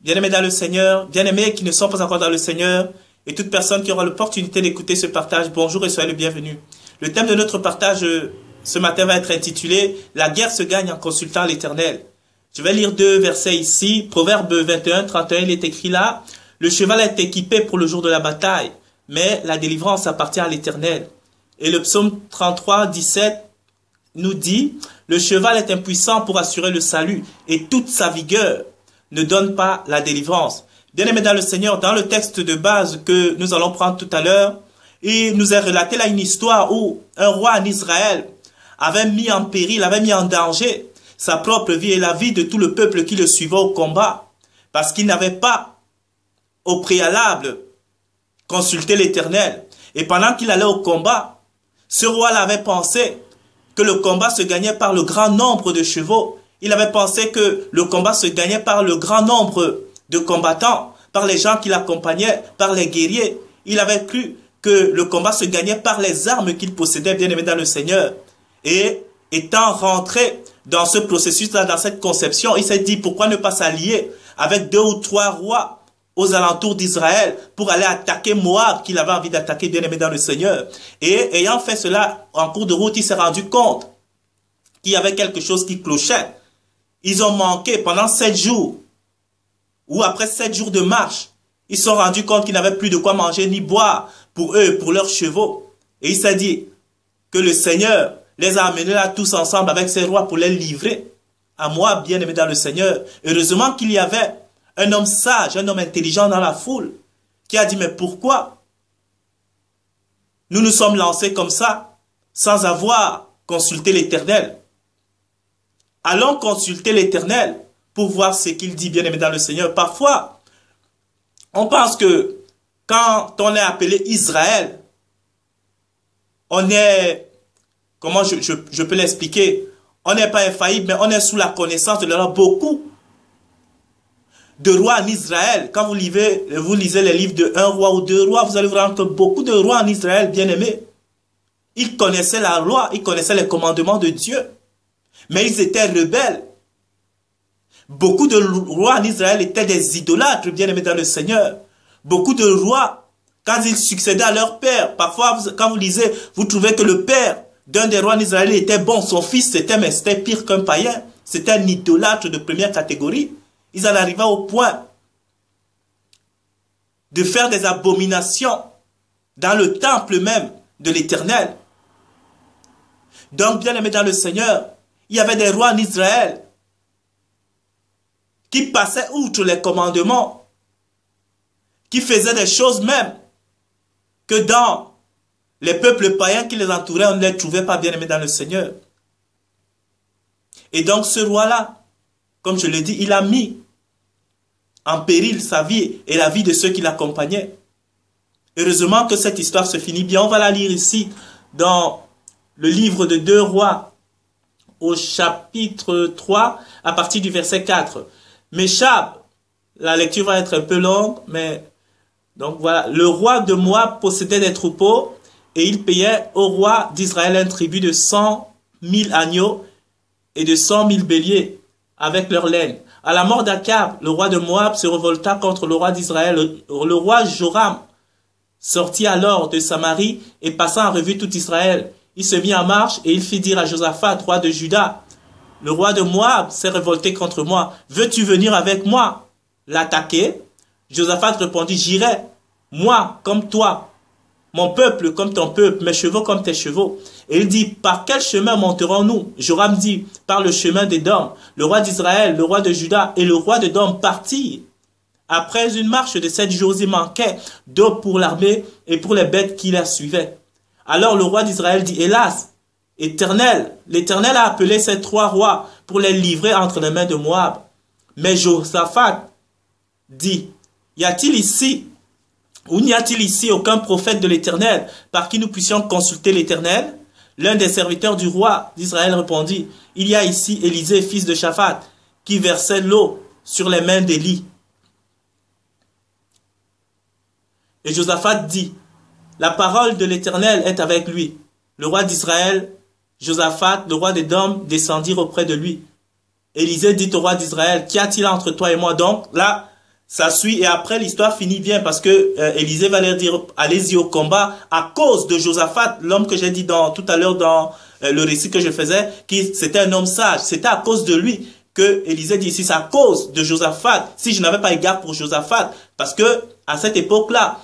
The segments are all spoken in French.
Bien-aimés dans le Seigneur, bien-aimés qui ne sont pas encore dans le Seigneur, et toute personne qui aura l'opportunité d'écouter ce partage, bonjour et soyez le bienvenu. Le thème de notre partage ce matin va être intitulé « La guerre se gagne en consultant l'Éternel ». Je vais lire deux versets ici. Proverbe 21, 31, il est écrit là « Le cheval est équipé pour le jour de la bataille, mais la délivrance appartient à l'Éternel. » Et le psaume 33, 17 nous dit « Le cheval est impuissant pour assurer le salut, et toute sa vigueur ne donne pas la délivrance. » Bien-aimés dans le Seigneur, dans le texte de base que nous allons prendre tout à l'heure, il nous est relaté là une histoire où un roi en Israël avait mis en péril, avait mis en danger sa propre vie et la vie de tout le peuple qui le suivait au combat, parce qu'il n'avait pas au préalable consulté l'Éternel. Et pendant qu'il allait au combat, ce roi-là avait pensé que le combat se gagnait par le grand nombre de chevaux. Il avait pensé que le combat se gagnait par le grand nombre de combattants, par les gens qui l'accompagnaient, par les guerriers. Il avait cru que le combat se gagnait par les armes qu'il possédait, bien-aimé dans le Seigneur. Et étant rentré dans ce processus-là, dans cette conception, il s'est dit pourquoi ne pas s'allier avec 2 ou 3 rois aux alentours d'Israël pour aller attaquer Moab qu'il avait envie d'attaquer, bien-aimé dans le Seigneur. Et ayant fait cela en cours de route, il s'est rendu compte qu'il y avait quelque chose qui clochait. Ils ont manqué pendant 7 jours, ou après 7 jours de marche, ils se sont rendus compte qu'ils n'avaient plus de quoi manger ni boire pour eux, pour leurs chevaux. Et il s'est dit que le Seigneur les a amenés là tous ensemble avec ses rois pour les livrer à moi, bien-aimé dans le Seigneur. Heureusement qu'il y avait un homme sage, un homme intelligent dans la foule qui a dit, mais pourquoi nous nous sommes lancés comme ça sans avoir consulté l'Éternel? Allons consulter l'Éternel pour voir ce qu'il dit, bien-aimé dans le Seigneur. Parfois, on pense que quand on est appelé Israël, on est, comment je peux l'expliquer, on n'est pas infaillible, mais on est sous la connaissance de l'Éternel. Beaucoup de rois en Israël, quand vous lisez les livres de 1 roi ou 2 rois, vous allez vous rendre compte que beaucoup de rois en Israël, bien-aimés, ils connaissaient la loi, ils connaissaient les commandements de Dieu, mais ils étaient rebelles. Beaucoup de rois en Israël étaient des idolâtres, bien-aimés dans le Seigneur. Beaucoup de rois, quand ils succédaient à leur père, parfois, quand vous lisez, vous trouvez que le père d'un des rois en Israël était bon. Son fils, c'était pire qu'un païen. C'était un idolâtre de première catégorie. Ils en arrivaient au point de faire des abominations dans le temple même de l'Éternel. Donc, bien-aimés dans le Seigneur, il y avait des rois en Israël qui passaient outre les commandements, qui faisaient des choses même que dans les peuples païens qui les entouraient, on ne les trouvait pas bien aimés dans le Seigneur. Et donc ce roi-là, comme je l'ai dit, il a mis en péril sa vie et la vie de ceux qui l'accompagnaient. Heureusement que cette histoire se finit bien. On va la lire ici dans le livre de 2 rois au chapitre 3 à partir du verset 4. Meshab, la lecture va être un peu longue, mais donc voilà, le roi de Moab possédait des troupeaux et il payait au roi d'Israël un tribut de 100 000 agneaux et de 100 000 béliers avec leur laine. À la mort d'Akab, le roi de Moab se révolta contre le roi d'Israël. Le roi Joram sortit alors de Samarie et passa en revue tout Israël. Il se mit en marche et il fit dire à Josaphat, roi de Juda, le roi de Moab s'est révolté contre moi. Veux-tu venir avec moi l'attaquer? Josaphat répondit, j'irai, moi comme toi, mon peuple comme ton peuple, mes chevaux comme tes chevaux. Et il dit, par quel chemin monterons-nous? Joram dit, par le chemin d'Édom. Le roi d'Israël, le roi de Juda et le roi d'Édom partirent. Après une marche de 7 jours, il manquait d'eau pour l'armée et pour les bêtes qui la suivaient. Alors le roi d'Israël dit, hélas, l'Éternel a appelé ces 3 rois pour les livrer entre les mains de Moab. Mais Josaphat dit, y a-t-il ici, ou n'y a-t-il ici aucun prophète de l'Éternel par qui nous puissions consulter l'Éternel? L'un des serviteurs du roi d'Israël répondit, il y a ici Élisée, fils de Shaphat, qui versait l'eau sur les mains d'Élie. Et Josaphat dit, la parole de l'Éternel est avec lui. Le roi d'Israël, Josaphat, le roi d'Édom, descendirent auprès de lui. Élisée dit au roi d'Israël, qu'y a-t-il entre toi et moi? Donc là, Ça suit et après l'histoire finit bien parce que Élisée va leur dire allez-y au combat à cause de Josaphat, l'homme que j'ai dit tout à l'heure dans le récit que je faisais, qui c'était un homme sage. C'était à cause de lui que Élisée dit ici, c'est à cause de Josaphat. Si je n'avais pas égard pour Josaphat, parce que à cette époque-là,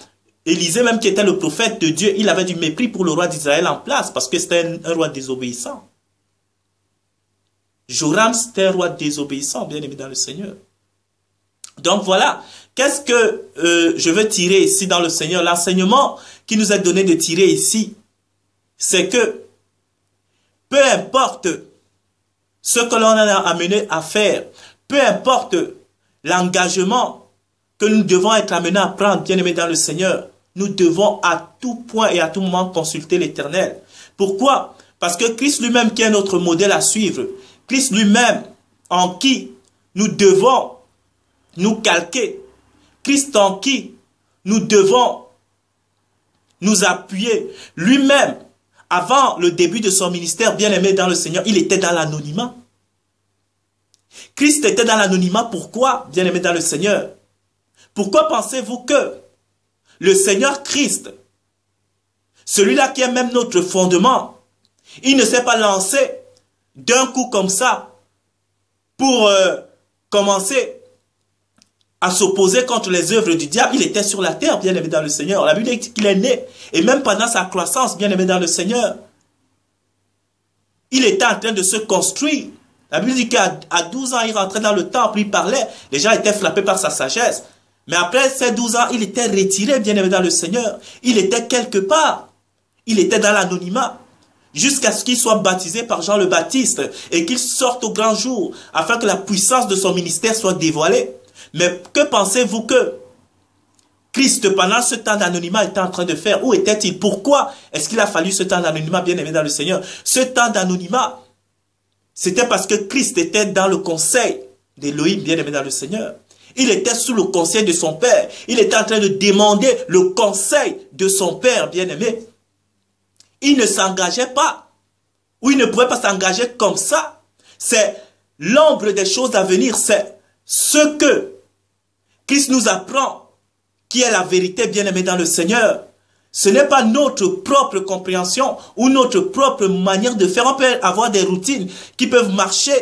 Élisée même qui était le prophète de Dieu, il avait du mépris pour le roi d'Israël en place parce que c'était un roi désobéissant. Joram, c'était un roi désobéissant, bien aimé dans le Seigneur. Donc voilà, qu'est-ce que je veux tirer ici dans le Seigneur? L'enseignement qui nous est donné de tirer ici, c'est que peu importe ce que l'on a amené à faire, peu importe l'engagement que nous devons être amenés à prendre, bien aimé dans le Seigneur, nous devons à tout point et à tout moment consulter l'Éternel. Pourquoi? Parce que Christ lui-même qui est notre modèle à suivre, Christ lui-même en qui nous devons nous calquer, Christ en qui nous devons nous appuyer, lui-même, avant le début de son ministère, bien aimé dans le Seigneur, il était dans l'anonymat. Christ était dans l'anonymat, pourquoi, bien aimé dans le Seigneur? Pourquoi pensez-vous que le Seigneur Christ, celui-là qui est même notre fondement, il ne s'est pas lancé d'un coup comme ça pour commencer à s'opposer contre les œuvres du diable? Il était sur la terre, bien aimé dans le Seigneur. La Bible dit qu'il est né, et même pendant sa croissance, bien aimé dans le Seigneur, il était en train de se construire. La Bible dit qu'à 12 ans, il rentrait dans le temple, il parlait, les gens étaient frappés par sa sagesse. Mais après ces 12 ans, il était retiré, bien aimé dans le Seigneur. Il était quelque part. Il était dans l'anonymat. Jusqu'à ce qu'il soit baptisé par Jean le Baptiste et qu'il sorte au grand jour, afin que la puissance de son ministère soit dévoilée. Mais que pensez-vous que Christ, pendant ce temps d'anonymat, était en train de faire? Où était-il? Pourquoi est-ce qu'il a fallu ce temps d'anonymat, bien aimé dans le Seigneur? Ce temps d'anonymat, c'était parce que Christ était dans le conseil d'Élohim, bien aimé dans le Seigneur. Il était sous le conseil de son Père. Il était en train de demander le conseil de son Père, bien aimé. Il ne s'engageait pas, ou il ne pouvait pas s'engager comme ça. C'est l'ombre des choses à venir, c'est ce que Christ nous apprend, qui est la vérité, bien-aimé dans le Seigneur. Ce n'est pas notre propre compréhension ou notre propre manière de faire. On peut avoir des routines qui peuvent marcher,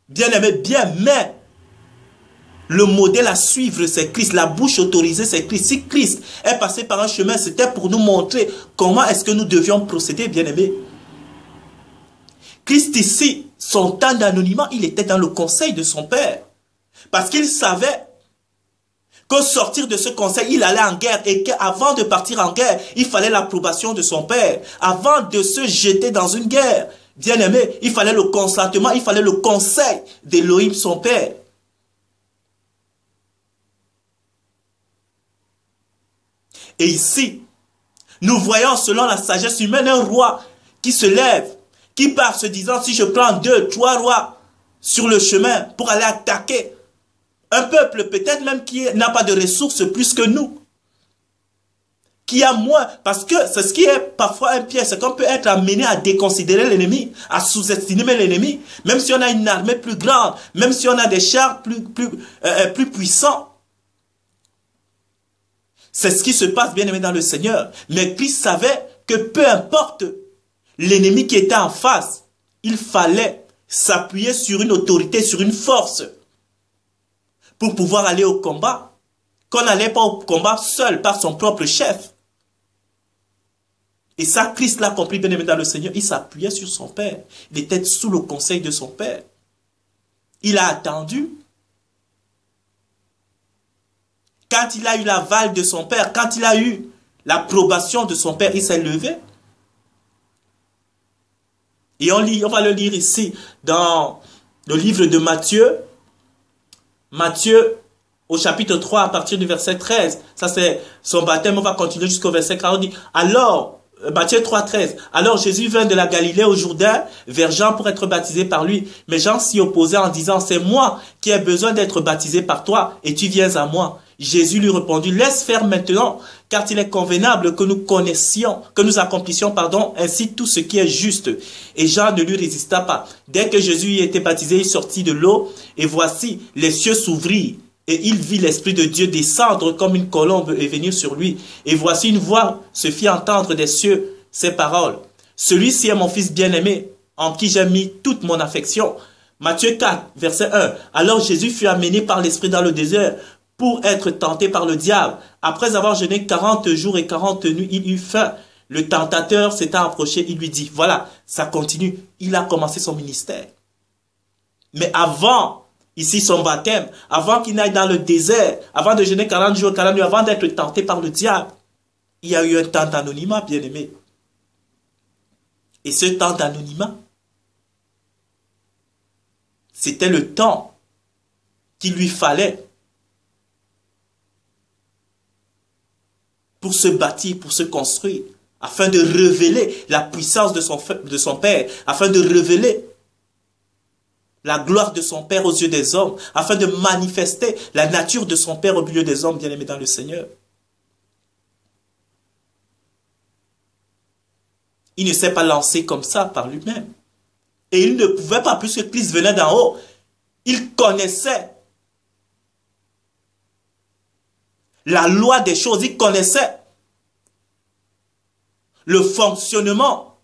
bien-aimé, bien, mais le modèle à suivre, c'est Christ. La bouche autorisée, c'est Christ. Si Christ est passé par un chemin, c'était pour nous montrer comment est-ce que nous devions procéder, bien-aimé. Christ ici, son temps d'anonymat, il était dans le conseil de son Père. Parce qu'il savait qu'au sortir de ce conseil, il allait en guerre et qu'avant de partir en guerre, il fallait l'approbation de son Père. Avant de se jeter dans une guerre, bien aimé, il fallait le consentement, il fallait le conseil d'Élohim, son Père. Et ici, nous voyons selon la sagesse humaine un roi qui se lève, qui part se disant, si je prends 2, 3 rois sur le chemin pour aller attaquer un peuple peut-être même qui n'a pas de ressources plus que nous, qui a moins, parce que c'est ce qui est parfois un piège, c'est qu'on peut être amené à déconsidérer l'ennemi, à sous-estimer l'ennemi, même si on a une armée plus grande, même si on a des chars plus puissants. C'est ce qui se passe, bien aimé dans le Seigneur. Mais Christ savait que peu importe l'ennemi qui était en face, il fallait s'appuyer sur une autorité, sur une force pour pouvoir aller au combat. Qu'on n'allait pas au combat seul par son propre chef. Et ça, Christ l'a compris, bien aimé dans le Seigneur. Il s'appuyait sur son Père. Il était sous le conseil de son Père. Il a attendu. Quand il a eu l'aval de son Père, quand il a eu l'approbation de son Père, il s'est levé. Et on va le lire ici dans le livre de Matthieu. Matthieu au chapitre 3 à partir du verset 13. Ça c'est son baptême. On va continuer jusqu'au verset 40. On dit, alors, Matthieu 3, 13. Alors Jésus vint de la Galilée au Jourdain vers Jean pour être baptisé par lui. Mais Jean s'y opposait en disant, c'est moi qui ai besoin d'être baptisé par toi et tu viens à moi. Jésus lui répondit, laisse faire maintenant, car il est convenable que nous accomplissions, ainsi tout ce qui est juste. Et Jean ne lui résista pas. Dès que Jésus y était baptisé, il sortit de l'eau, et voici, les cieux s'ouvrirent. Et il vit l'Esprit de Dieu descendre comme une colombe et venir sur lui. Et voici une voix se fit entendre des cieux ces paroles. Celui-ci est mon fils bien-aimé, en qui j'ai mis toute mon affection. Matthieu 4, verset 1. Alors Jésus fut amené par l'Esprit dans le désert pour être tenté par le diable. Après avoir jeûné 40 jours et 40 nuits, il eut faim. Le tentateur s'étant approché, il lui dit, voilà, ça continue. Il a commencé son ministère. Mais avant, ici son baptême, avant qu'il n'aille dans le désert, avant de jeûner 40 jours, 40 nuits, avant d'être tenté par le diable, il y a eu un temps d'anonymat, bien-aimé. Et ce temps d'anonymat, c'était le temps qu'il lui fallait pour se bâtir, pour se construire, afin de révéler la puissance de son Père, afin de révéler la gloire de son Père aux yeux des hommes, afin de manifester la nature de son Père au milieu des hommes, bien-aimés dans le Seigneur. Il ne s'est pas lancé comme ça par lui-même. Et il ne pouvait pas, puisque Christ venait d'en haut. Il connaissait la loi des choses, il connaissait le fonctionnement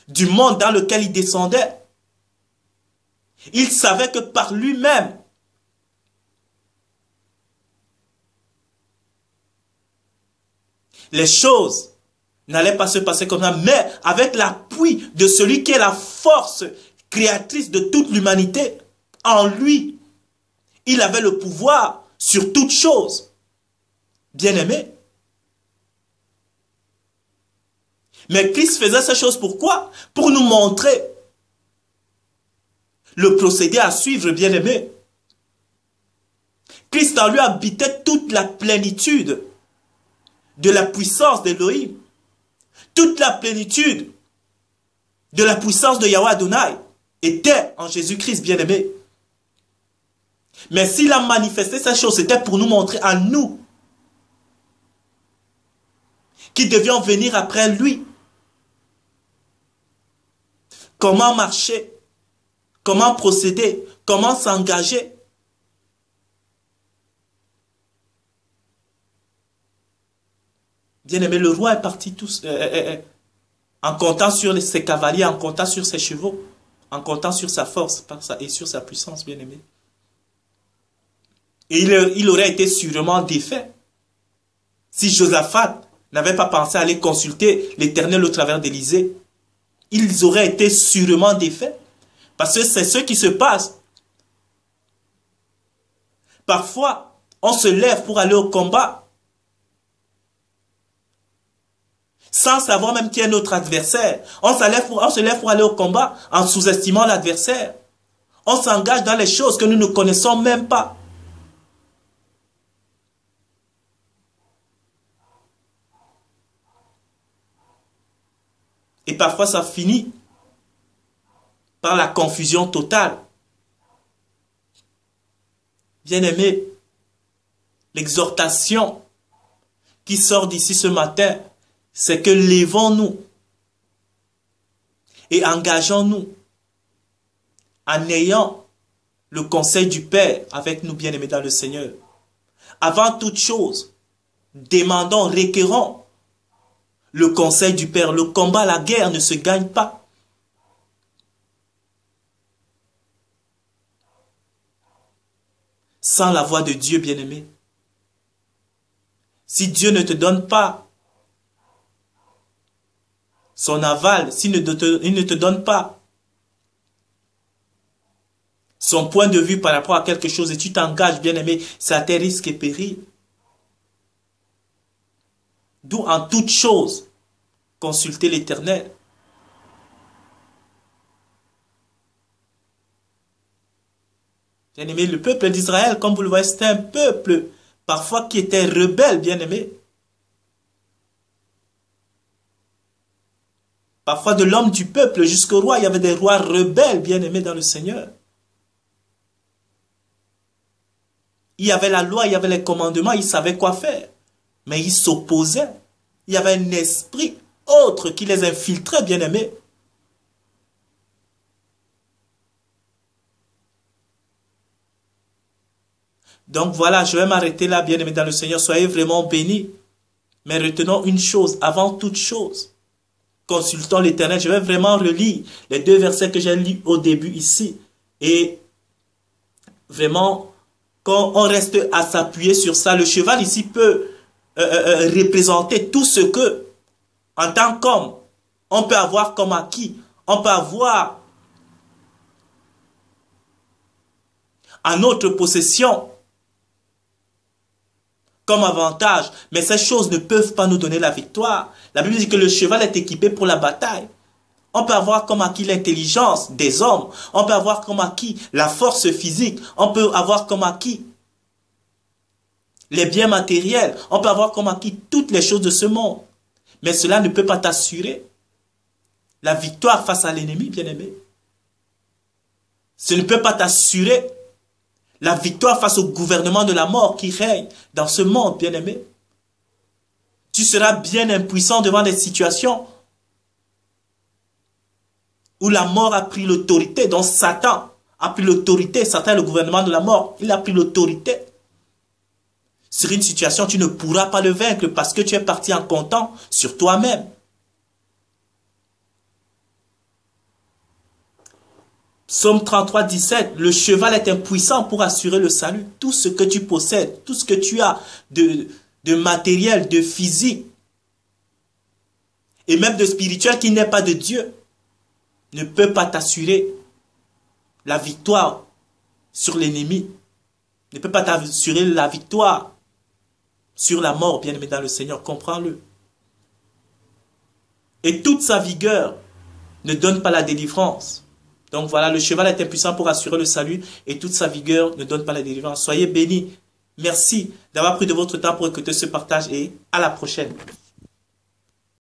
du monde dans lequel il descendait. Il savait que par lui-même, les choses n'allaient pas se passer comme ça, mais avec l'appui de celui qui est la force créatrice de toute l'humanité, en lui, il avait le pouvoir sur toute chose. Bien-aimé. Mais Christ faisait ces choses pourquoi? Pour nous montrer le procédé à suivre, bien-aimé. Christ en lui habitait toute la plénitude de la puissance d'Élohim. Toute la plénitude de la puissance de Yahweh Adonai était en Jésus-Christ, bien-aimé. Mais s'il a manifesté ces choses, c'était pour nous montrer à nous qui devions venir après lui. Comment marcher, comment procéder, comment s'engager. Bien-aimé, le roi est parti en comptant sur ses cavaliers, en comptant sur ses chevaux, en comptant sur sa force et sur sa puissance, bien-aimé. Et il aurait été sûrement défait si Josaphat n'avait pas pensé à aller consulter l'Éternel au travers d'Élysée. Ils auraient été sûrement défaits. Parce que c'est ce qui se passe. Parfois, on se lève pour aller au combat sans savoir même qui est notre adversaire. On se lève pour aller au combat en sous-estimant l'adversaire. On s'engage dans les choses que nous ne connaissons même pas. Et parfois, ça finit par la confusion totale. Bien-aimés, l'exhortation qui sort d'ici ce matin, c'est que lèvons-nous et engageons-nous en ayant le conseil du Père avec nous, bien-aimés dans le Seigneur. Avant toute chose, demandons, requérons le conseil du Père. Le combat, la guerre ne se gagne pas. Sans la voix de Dieu, bien-aimé. Si Dieu ne te donne pas son aval, s'il ne te donne pas son point de vue par rapport à quelque chose et tu t'engages, bien-aimé, c'est à tes risques et périls. D'où en toute chose, consulter l'Éternel. Bien-aimé, le peuple d'Israël, comme vous le voyez, c'était un peuple parfois qui était rebelle, bien-aimé. Parfois de l'homme du peuple jusqu'au roi, il y avait des rois rebelles, bien-aimés dans le Seigneur. Il y avait la loi, il y avait les commandements, ils savaient quoi faire. Mais ils s'opposaient. Il y avait un esprit autre qui les infiltrait, bien-aimés. Donc voilà, je vais m'arrêter là, bien-aimés dans le Seigneur. Soyez vraiment bénis. Mais retenons une chose, avant toute chose. Consultons l'Éternel. Je vais vraiment relire les 2 versets que j'ai lus au début ici. Et vraiment, quand on reste à s'appuyer sur ça, le cheval ici peut représenter tout ce que, en tant qu'homme, on peut avoir comme acquis. On peut avoir en notre possession comme avantage, mais ces choses ne peuvent pas nous donner la victoire. La Bible dit que le cheval est équipé pour la bataille. On peut avoir comme acquis l'intelligence des hommes, on peut avoir comme acquis la force physique, on peut avoir comme acquis les biens matériels, on peut avoir comme acquis toutes les choses de ce monde. Mais cela ne peut pas t'assurer la victoire face à l'ennemi, bien-aimé. Ce ne peut pas t'assurer la victoire face au gouvernement de la mort qui règne dans ce monde, bien-aimé. Tu seras bien impuissant devant des situations où la mort a pris l'autorité, dont Satan a pris l'autorité. Satan est le gouvernement de la mort. Il a pris l'autorité. Sur une situation, tu ne pourras pas le vaincre parce que tu es parti en comptant sur toi-même. Psaume 33, 17, le cheval est impuissant pour assurer le salut. Tout ce que tu possèdes, tout ce que tu as de matériel, de physique, et même de spirituel qui n'est pas de Dieu, ne peut pas t'assurer la victoire sur l'ennemi, ne peut pas t'assurer la victoire sur la mort, bien-aimé dans le Seigneur, comprends-le. Et toute sa vigueur ne donne pas la délivrance. Donc voilà, le cheval est impuissant pour assurer le salut et toute sa vigueur ne donne pas la délivrance. Soyez bénis. Merci d'avoir pris de votre temps pour écouter ce partage et à la prochaine.